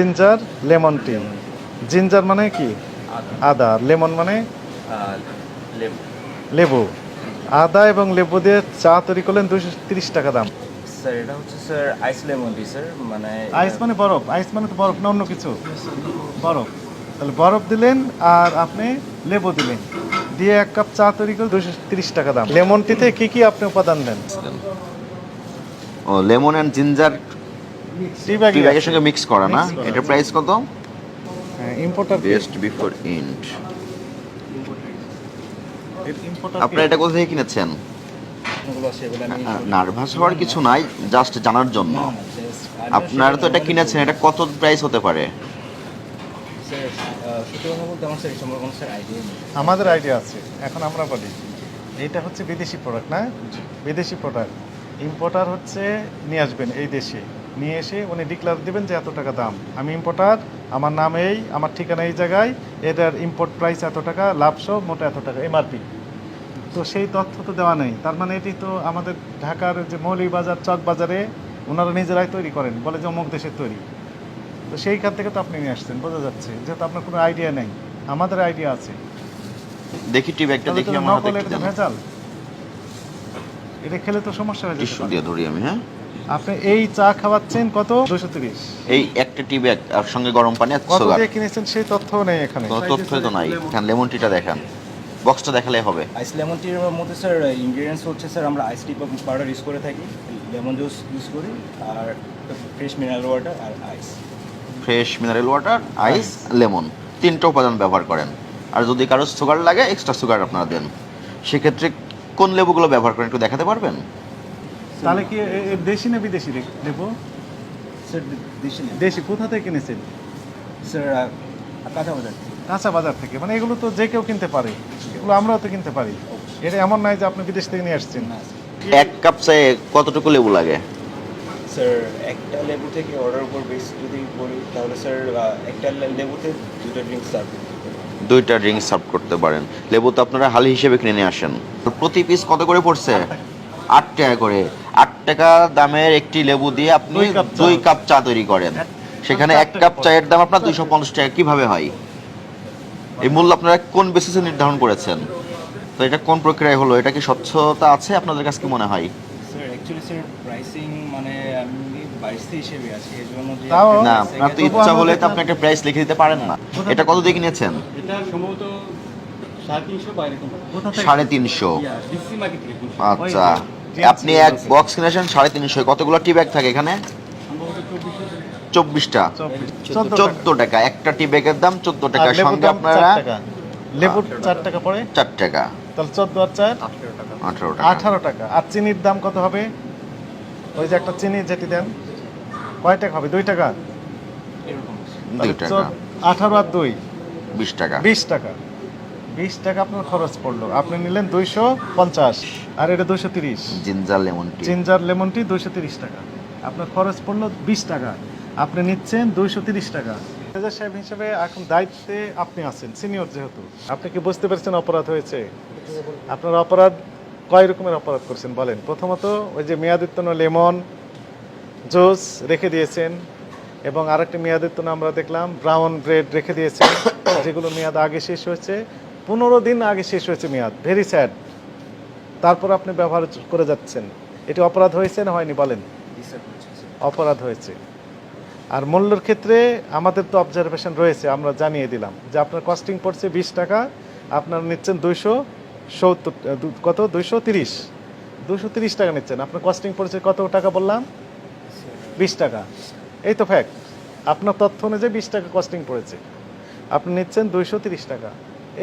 Ginger lemon tea. Ginger মানে কি? আদা। লেমন মানে লেবু। আদা এবং লেবু দিয়ে চা তৈরি করলেন 230 টাকা দাম। স্যার এটা হচ্ছে স্যার আইস লেমন টি স্যার, মানে আইস মানে বরফ? আইস মানে তো বরফ না অন্য কিছু? বরফ। তাহলে বরফ দিলেন আর আপনি লেবু দিলেন, দিয়ে 1 কাপ চা তৈরি করে 230 টাকা দাম। লেমন টিতে কি কি আপনি উপাদান দেন? ও লেমন অ্যান্ড জিঞ্জার টি টি ব্যাগের সঙ্গে মিক্স করা না? এটার প্রাইস কত? হ্যাঁ, importer. Best before int. Importer আপনারা এটা কোথা থেকে কিনেছেন? এগুলো আছে, এগুলো আমি নার্ভাস হওয়ার কিছু নাই, জাস্ট জানার জন্য। আপনারা তো এটা কিনেছেন, এটা কত প্রাইস হতে পারে? স্যার সত্যি কথা বলতে আমার স্যার এই সম্পর্কে কোনো স্যার আইডিয়া নেই। আমাদের আইডিয়া আছে, এখন আমরা বলি এইটা হচ্ছে বিদেশি প্রোডাক্ট না? বিদেশি প্রোডাক্ট। ইম্পোর্টার হচ্ছে নিয়ে আসবেন এই দেশে, নিয়ে এসে উনি ডিক্লার দেবেন যে এত টাকা দাম, আমি ইম্পোর্টার, আমার নাম এই, আমার ঠিকানা এই জায়গায়, এটার ইম্পোর্ট প্রাইস এত টাকা, লাভসহ মোটা এত টাকা এমআরপি। তো সেই তথ্য তো দেওয়া নেই, তার মানে এটি তো আমাদের ঢাকার যে মৌলভীবাজার চক বাজারে ওনারা নিজেরাই তৈরি করেন, বলে যে অমুক দেশের তৈরি। তো সেইখান থেকে তো আপনি নিয়ে আসছেন, বোঝা যাচ্ছে যেহেতু আপনার কোনো আইডিয়া নেই, আমাদের আইডিয়া আছে। দেখি টি ব্যাগটা দেখি আমার হাতে একটু দেন। ভেজাল, এটা খেলে তো সমস্যা হয়ে টিস্যু যাবে। দিয়ে ধরি আমি, হ্যাঁ। আপনি এই চা খাওয়াচ্ছেন কত? 230। এই একটা টি ব্যাগ আর সঙ্গে গরম পানি আর কত সুগার। দিয়ে কিনেছেন সেই তথ্যও নেই এখানে। কোনো তথ্যই তো নাই। এখানে লেমন টিটা দেখান, বক্সটা দেখালে হবে। আইস লেমন টির মধ্যে স্যার ইনগ্রিডিয়েন্টস হচ্ছে স্যার আমরা আইস টি পাউডার ইউজ করে থাকি, লেমন জুস ইউজ করি, আর ফ্রেশ মিনারেল ওয়াটার আর আইস। ফ্রেশ মিনারেল ওয়াটার, আইস, লেমন, তিনটা উপাদান ব্যবহার করেন। আর যদি কারো সুগার লাগে এক্সট্রা সুগার আপনারা দেন। সেক্ষেত্রে কোন লেবুগুলো ব্যবহার করেন একটু দেখাতে পারবেন? তাহলে কি দেশি না বিদেশি নেবো? স্যার দেশি না দেশি। কোথা থেকে কিনেছেন? স্যার কাঁচা বাজার থেকে। কাঁচা বাজার থেকে। মানে এগুলো তো যে কেউ কিনতে পারে, এগুলো আমরাও তো কিনতে পারি। এটা এমন নয় যে আপনি বিদেশ থেকে নিয়ে আসছেন। না এক কাপ চায়ে কতটুকু লেবু লাগে? স্যার একটা লেবু থেকে অর্ডার উপর বেস যদি বলি তাহলে স্যার একটা লেবুতে দুটো ড্রিঙ্ক সার্ভ। দুইটা ড্রিঙ্ক সার্ভ করতে পারেন। লেবু তো আপনারা হালি হিসেবে কিনে নিয়ে আসেন। প্রতি পিস কত করে পড়ছে? 8 টাকা করে। 8 টাকা দামের একটি লেবু দিয়ে আপনি 2 কাপ চা তৈরি করেন। সেখানে 1 কাপ চায়ের দাম আপনার 250 টাকা কিভাবে হয়? এই মূল্য আপনারা কোন বেসিসে নির্ধারণ করেছেন? তো এটা কোন প্রক্রিয়ায় হলো? এটা কি স্বচ্ছতা আছে আপনাদের কাছে কি মনে হয়? স্যার অ্যাকচুয়ালি স্যার প্রাইসিং মানে আমি বাইশে হিসেবে আছি এর জন্য যে তাও না, আপনার তো ইচ্ছা হলে তো আপনি একটা প্রাইস লিখে দিতে পারেন না। এটা কত দিয়ে কিনেছেন? এটা সম্ভবত 350 বা এরকম। কোথা থেকে? 350। ডিসি মার্কেট থেকে কিনছি। আচ্ছা, আপনি এক বক্স কিনেছেন 350। কতগুলো টি ব্যাগ থাকে এখানে? সম্ভবত 24 24টা। 14 টাকা। একটা টি ব্যাগের দাম 14 আর টাকা। লেবুর সঙ্গে দাম আপনারা 4 টাকা। লেবুর 4 টাকা পড়ে, 4 টাকা, তাহলে 14 আর 4 18 টাকা। 18 টাকা। আর চিনির দাম কত হবে? ওই যে একটা চিনি যেটি দেন, কয় টাকা হবে? 2 টাকা। এরকম 2 টাকা, 18 আর 2 20 টাকা। 20 টাকা। 20 টাকা আপনার খরচ পড়লো। আপনি নিলেন 250, আর এটা 230। Ginger lemon tea. Ginger lemon tea 230 টাকা। আপনার খরচ পড়লো 20 টাকা, আপনি নিচ্ছেন 230 টাকা। ম্যানেজার সাহেব হিসেবে এখন দায়িত্বে আপনি আছেন, সিনিয়র যেহেতু। আপনি কি বুঝতে পেরেছেন অপরাধ হয়েছে? আপনার অপরাধ কয় রকমের অপরাধ করছেন বলেন? প্রথমত ওই যে মেয়াদোত্তীর্ণ লেমন জুস রেখে দিয়েছেন, এবং আরেকটি মেয়াদোত্তীর্ণ আমরা দেখলাম ব্রাউন ব্রেড রেখে দিয়েছেন, যেগুলো মেয়াদ আগে শেষ হয়েছে, 15 দিন আগে শেষ হয়েছে মেয়াদ। Very sad. তারপর আপনি ব্যবহার করে যাচ্ছেন। এটি অপরাধ হয়েছে না হয়নি বলেন? অপরাধ হয়েছে। আর মূল্যের ক্ষেত্রে আমাদের তো অবজারভেশন রয়েছে, আমরা জানিয়ে দিলাম যে আপনার কস্টিং পড়ছে 20 টাকা, আপনারা নিচ্ছেন 270, কত? 230 টাকা নিচ্ছেন। আপনার কস্টিং পড়ছে কত টাকা বললাম? 20 টাকা। এই তো ফ্যাক্ট। আপনার তথ্য অনুযায়ী 20 টাকা কস্টিং পড়েছে, আপনি নিচ্ছেন 230 টাকা।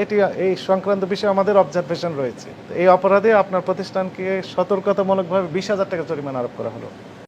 এটি এই সংক্রান্ত বিষয়ে আমাদের অবজারভেশন রয়েছে। এই অপরাধে আপনার প্রতিষ্ঠানকে সতর্কতামূলকভাবে 20,000 টাকা জরিমানা আরোপ করা হলো।